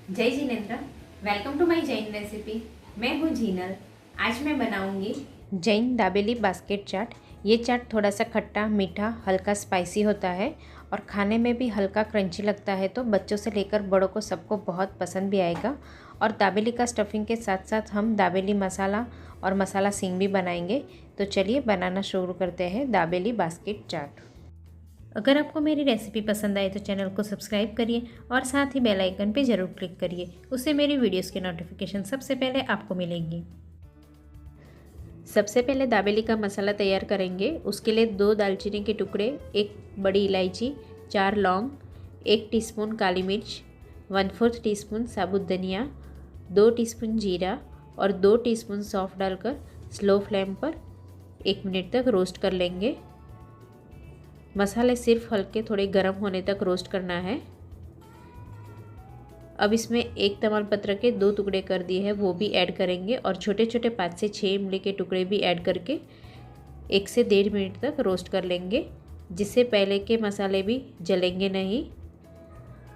जय Jinendra. Welcome to my Jain recipe. मैं हूँ जीनल। आज मैं बनाऊंगी जैन दाबेली बास्केट चाट। ये चाट थोड़ा सा खट्टा मीठा हल्का स्पाइसी होता है और खाने में भी हल्का क्रंची लगता है, तो बच्चों से लेकर बड़ों को सबको बहुत पसंद भी आएगा। और दाबेली का स्टफिंग के साथ साथ हम दाबेली मसाला और मसाला सिंग भी बनाएंगे। तो चलिए बनाना शुरू करते हैं दाबेली बास्केट चाट। अगर आपको मेरी रेसिपी पसंद आए तो चैनल को सब्सक्राइब करिए और साथ ही बेल आइकन पे ज़रूर क्लिक करिए। उससे मेरी वीडियोस की नोटिफिकेशन सबसे पहले आपको मिलेगी। सबसे पहले दाबेली का मसाला तैयार करेंगे। उसके लिए 2 दालचीनी के टुकड़े, 1 बड़ी इलायची, 4 लौंग, 1 टीस्पून काली मिर्च, 1/4 टीस्पून साबुत धनिया, 2 टीस्पून जीरा और 2 टीस्पून सौंफ डालकर स्लो फ्लेम पर 1 मिनट तक रोस्ट कर लेंगे। मसाले सिर्फ हल्के थोड़े गर्म होने तक रोस्ट करना है। अब इसमें 1 तमालपत्र के 2 टुकड़े कर दिए हैं, वो भी ऐड करेंगे और छोटे छोटे 5 से 6 इमली के टुकड़े भी ऐड करके 1 से 1.5 मिनट तक रोस्ट कर लेंगे, जिससे पहले के मसाले भी जलेंगे नहीं।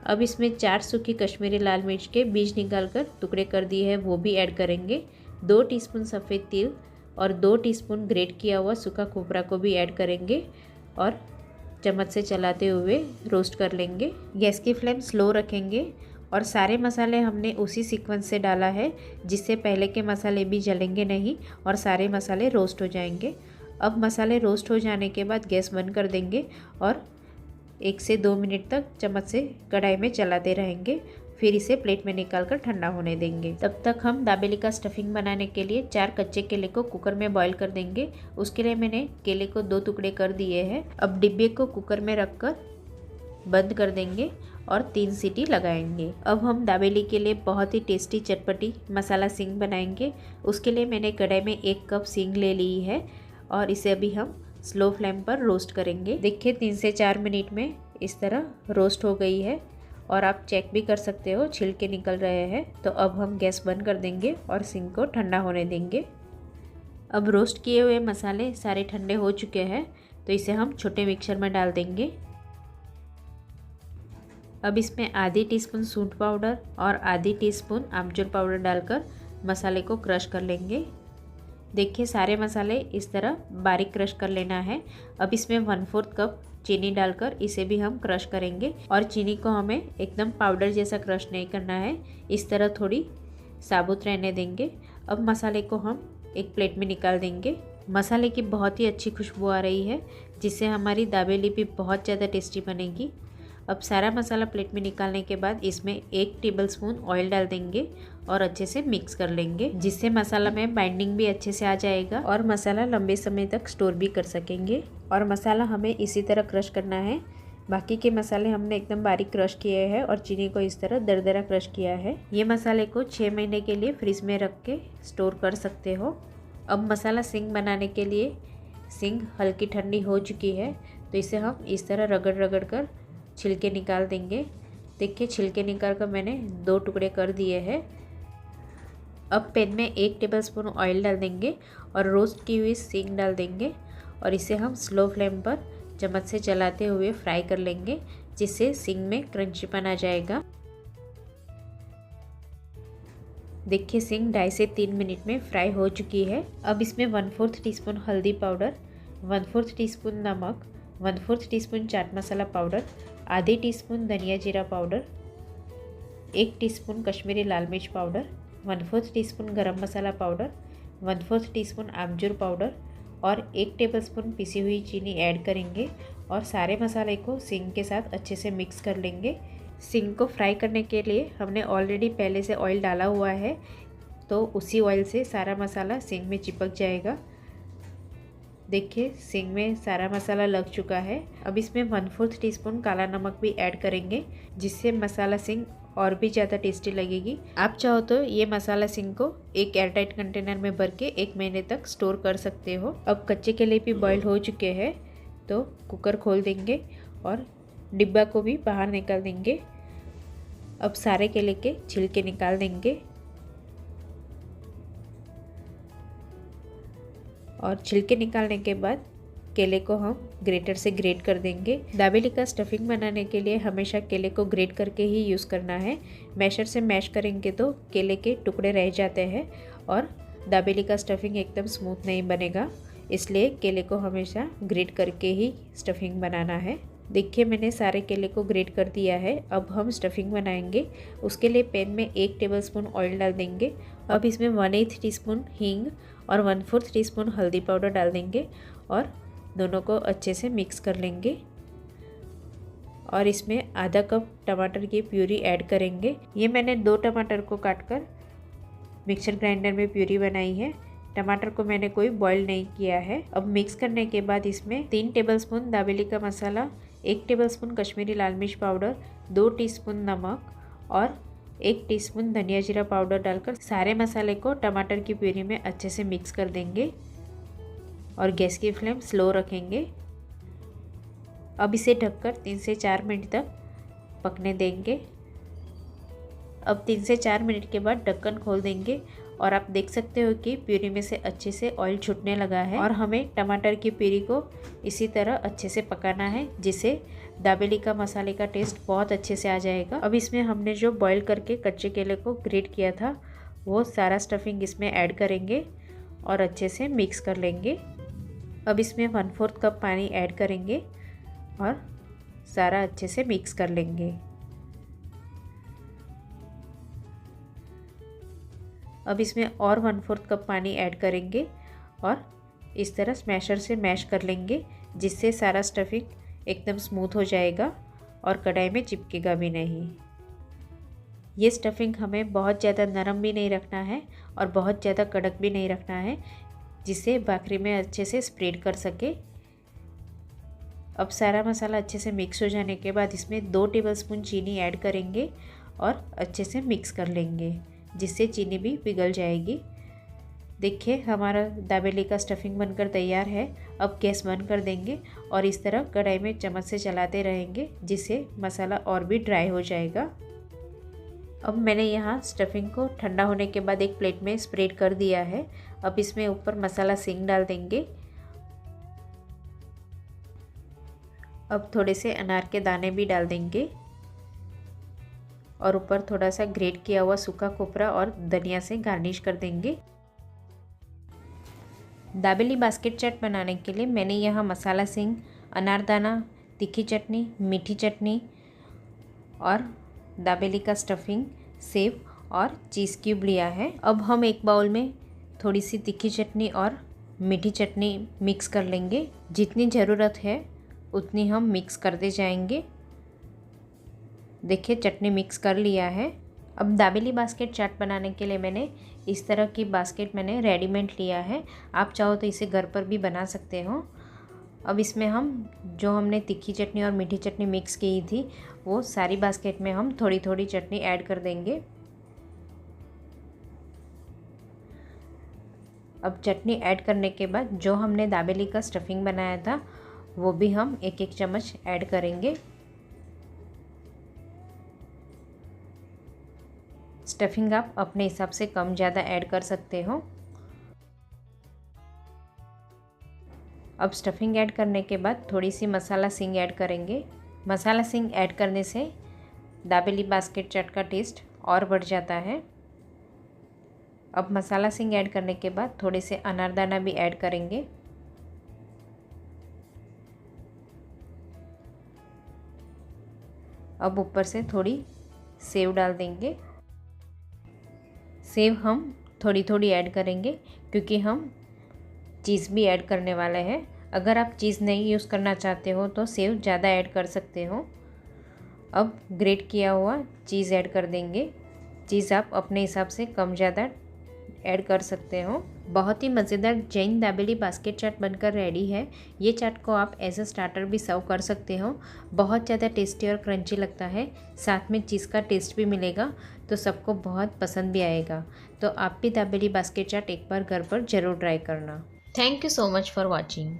अब इसमें 4 सूखी कश्मीरी लाल मिर्च के बीज निकालकर टुकड़े कर दिए हैं, वो भी ऐड करेंगे। 2 टीस्पून सफ़ेद तिल और 2 टीस्पून ग्रेट किया हुआ सूखा खोपरा को भी ऐड करेंगे और चम्मच से चलाते हुए रोस्ट कर लेंगे। गैस की फ्लेम स्लो रखेंगे और सारे मसाले हमने उसी सीक्वेंस से डाला है, जिससे पहले के मसाले भी जलेंगे नहीं और सारे मसाले रोस्ट हो जाएंगे। अब मसाले रोस्ट हो जाने के बाद गैस बंद कर देंगे और 1 से 2 मिनट तक चम्मच से कढ़ाई में चलाते रहेंगे। फिर इसे प्लेट में निकालकर ठंडा होने देंगे। तब तक हम दाबेली का स्टफिंग बनाने के लिए 4 कच्चे केले को कुकर में बॉईल कर देंगे। उसके लिए मैंने केले को 2 टुकड़े कर दिए हैं। अब डिब्बे को कुकर में रखकर बंद कर देंगे और 3 सीटी लगाएंगे। अब हम दाबेली के लिए बहुत ही टेस्टी चटपटी मसाला सिंग बनाएंगे। उसके लिए मैंने कढ़ाई में 1 कप सिंग ले ली है और इसे अभी हम स्लो फ्लेम पर रोस्ट करेंगे। देखिए 3 से 4 मिनट में इस तरह रोस्ट हो गई है और आप चेक भी कर सकते हो, छिलके निकल रहे हैं। तो अब हम गैस बंद कर देंगे और सिंग को ठंडा होने देंगे। अब रोस्ट किए हुए मसाले सारे ठंडे हो चुके हैं, तो इसे हम छोटे मिक्सर में डाल देंगे। अब इसमें आधी टीस्पून सूंठ पाउडर और आधी टीस्पून आमचूर पाउडर डालकर मसाले को क्रश कर लेंगे। देखिए सारे मसाले इस तरह बारीक क्रश कर लेना है। अब इसमें 1/4 कप चीनी डालकर इसे भी हम क्रश करेंगे और चीनी को हमें एकदम पाउडर जैसा क्रश नहीं करना है, इस तरह थोड़ी साबुत रहने देंगे। अब मसाले को हम एक प्लेट में निकाल देंगे। मसाले की बहुत ही अच्छी खुशबू आ रही है, जिससे हमारी दाबेली भी बहुत ज़्यादा टेस्टी बनेगी। अब सारा मसाला प्लेट में निकालने के बाद इसमें 1 टेबलस्पून ऑयल डाल देंगे और अच्छे से मिक्स कर लेंगे, जिससे मसाला में बाइंडिंग भी अच्छे से आ जाएगा और मसाला लंबे समय तक स्टोर भी कर सकेंगे। और मसाला हमें इसी तरह क्रश करना है। बाकी के मसाले हमने एकदम बारीक क्रश किए हैं और चीनी को इस तरह दरदरा क्रश किया है। ये मसाले को 6 महीने के लिए फ्रिज में रख के स्टोर कर सकते हो। अब मसाला सिंग बनाने के लिए सिंग हल्की ठंडी हो चुकी है, तो इसे हम इस तरह रगड़ रगड़ कर छिलके निकाल देंगे। देखिए छिलके निकाल कर मैंने 2 टुकड़े कर दिए हैं। अब पैन में 1 टेबलस्पून ऑयल डाल देंगे और रोस्ट की हुई सिंग डाल देंगे और इसे हम स्लो फ्लेम पर चम्मच से चलाते हुए फ्राई कर लेंगे, जिससे सिंग में क्रंचीपन आ जाएगा। देखिए सिंग 2.5 से 3 मिनट में फ्राई हो चुकी है। अब इसमें 1/4 टीस्पून हल्दी पाउडर, 1/4 टीस्पून नमक, 1/4 टीस्पून चाट मसाला पाउडर, आधी टीस्पून धनिया जीरा पाउडर, 1 टीस्पून कश्मीरी लाल मिर्च पाउडर, 1/4 टीस्पून गरम मसाला पाउडर, 1/4 टीस्पून आमचूर पाउडर और 1 टेबलस्पून पिसी हुई चीनी ऐड करेंगे और सारे मसाले को सिंग के साथ अच्छे से मिक्स कर लेंगे। सिंग को फ्राई करने के लिए हमने ऑलरेडी पहले से ऑयल डाला हुआ है, तो उसी ऑयल से सारा मसाला सिंग में चिपक जाएगा। देखिए सिंग में सारा मसाला लग चुका है। अब इसमें 1/4 टीस्पून काला नमक भी ऐड करेंगे, जिससे मसाला सिंग और भी ज़्यादा टेस्टी लगेगी। आप चाहो तो ये मसाला सिंग को एक एयरटाइट कंटेनर में भर के 1 महीने तक स्टोर कर सकते हो। अब कच्चे केले भी बॉईल हो चुके हैं, तो कुकर खोल देंगे और डिब्बा को भी बाहर निकाल देंगे। अब सारे केले के छिलके निकाल देंगे और छिलके निकालने के बाद केले को हम ग्रेटर से ग्रेट कर देंगे। दाबेली का स्टफिंग बनाने के लिए हमेशा केले को ग्रेट करके ही यूज़ करना है। मैशर से मैश करेंगे तो केले के टुकड़े रह जाते हैं और दाबेली का स्टफिंग एकदम स्मूथ नहीं बनेगा, इसलिए केले को हमेशा ग्रेट करके ही स्टफिंग बनाना है। देखिए मैंने सारे केले को ग्रेट कर दिया है। अब हम स्टफिंग बनाएंगे। उसके लिए पैन में 1 टेबलस्पून ऑयल डाल देंगे। अब इसमें 1/8 टीस्पून हींग और 1/4 टीस्पून हल्दी पाउडर डाल देंगे और दोनों को अच्छे से मिक्स कर लेंगे। और इसमें आधा कप टमाटर की प्यूरी ऐड करेंगे। ये मैंने 2 टमाटर को काटकर मिक्सर ग्राइंडर में प्यूरी बनाई है। टमाटर को मैंने कोई बॉईल नहीं किया है। अब मिक्स करने के बाद इसमें 3 टेबलस्पून दाबेली का मसाला, 1 टेबलस्पून कश्मीरी लाल मिर्च पाउडर, 2 टीस्पून नमक और 1 टीस्पून धनिया जीरा पाउडर डालकर सारे मसाले को टमाटर की प्यूरी में अच्छे से मिक्स कर देंगे और गैस की फ्लेम स्लो रखेंगे। अब इसे ढककर 3 से 4 मिनट तक पकने देंगे। अब 3 से 4 मिनट के बाद ढक्कन खोल देंगे और आप देख सकते हो कि प्यूरी में से अच्छे से ऑयल छूटने लगा है और हमें टमाटर की प्यूरी को इसी तरह अच्छे से पकाना है, जिससे दाबेली का मसाले का टेस्ट बहुत अच्छे से आ जाएगा। अब इसमें हमने जो बॉईल करके कच्चे केले को ग्रेट किया था वो सारा स्टफिंग इसमें ऐड करेंगे और अच्छे से मिक्स कर लेंगे। अब इसमें 1/4 कप पानी ऐड करेंगे और सारा अच्छे से मिक्स कर लेंगे। अब इसमें और 1/4 कप पानी ऐड करेंगे और इस तरह स्मैशर से मैश कर लेंगे, जिससे सारा स्टफिंग एकदम स्मूथ हो जाएगा और कढ़ाई में चिपकेगा भी नहीं। ये स्टफिंग हमें बहुत ज़्यादा नरम भी नहीं रखना है और बहुत ज़्यादा कड़क भी नहीं रखना है, जिससे भाकरी में अच्छे से स्प्रेड कर सके। अब सारा मसाला अच्छे से मिक्स हो जाने के बाद इसमें 2 टेबलस्पून चीनी ऐड करेंगे और अच्छे से मिक्स कर लेंगे, जिससे चीनी भी पिघल जाएगी। देखिए हमारा दाबेली का स्टफिंग बनकर तैयार है। अब गैस बंद कर देंगे और इस तरह कढ़ाई में चम्मच से चलाते रहेंगे, जिससे मसाला और भी ड्राई हो जाएगा। अब मैंने यहाँ स्टफिंग को ठंडा होने के बाद एक प्लेट में स्प्रेड कर दिया है। अब इसमें ऊपर मसाला सिंग डाल देंगे। अब थोड़े से अनार के दाने भी डाल देंगे और ऊपर थोड़ा सा ग्रेट किया हुआ सूखा कोपरा और धनिया से गार्निश कर देंगे। दाबेली बास्केट चाट बनाने के लिए मैंने यहाँ मसाला सिंग, अनारदाना, तीखी चटनी, मीठी चटनी और दाबेली का स्टफिंग, सेव और चीज़ क्यूब लिया है। अब हम एक बाउल में थोड़ी सी तीखी चटनी और मीठी चटनी मिक्स कर लेंगे। जितनी ज़रूरत है उतनी हम मिक्स करते जाएंगे। देखिए चटनी मिक्स कर लिया है। अब दाबेली बास्केट चाट बनाने के लिए मैंने इस तरह की बास्केट मैंने रेडीमेड लिया है। आप चाहो तो इसे घर पर भी बना सकते हो। अब इसमें हम जो हमने तीखी चटनी और मीठी चटनी मिक्स की थी वो सारी बास्केट में हम थोड़ी थोड़ी चटनी ऐड कर देंगे। अब चटनी ऐड करने के बाद जो हमने दाबेली का स्टफिंग बनाया था वो भी हम एक एक चम्मच ऐड करेंगे। स्टफिंग आप अपने हिसाब से कम ज़्यादा ऐड कर सकते हो। अब स्टफिंग ऐड करने के बाद थोड़ी सी मसाला सिंग ऐड करेंगे। मसाला सिंग ऐड करने से दाबेली बास्केट चाट का टेस्ट और बढ़ जाता है। अब मसाला सिंग ऐड करने के बाद थोड़े से अनारदाना भी ऐड करेंगे। अब ऊपर से थोड़ी सेव डाल देंगे। सेव हम थोड़ी थोड़ी ऐड करेंगे क्योंकि हम चीज़ भी ऐड करने वाले हैं। अगर आप चीज़ नहीं यूज़ करना चाहते हो तो सेव ज़्यादा ऐड कर सकते हो। अब ग्रेट किया हुआ चीज़ ऐड कर देंगे। चीज़ आप अपने हिसाब से कम ज़्यादा ऐड कर सकते हो। बहुत ही मज़ेदार जैन दाबेली बास्केट चाट बनकर रेडी है। ये चाट को आप एज अ स्टार्टर भी सर्व कर सकते हो। बहुत ज़्यादा टेस्टी और क्रंची लगता है, साथ में चीज़ का टेस्ट भी मिलेगा, तो सबको बहुत पसंद भी आएगा। तो आप भी दाबेली बास्केट चाट एक बार घर पर ज़रूर ट्राई करना। Thank you so much for watching.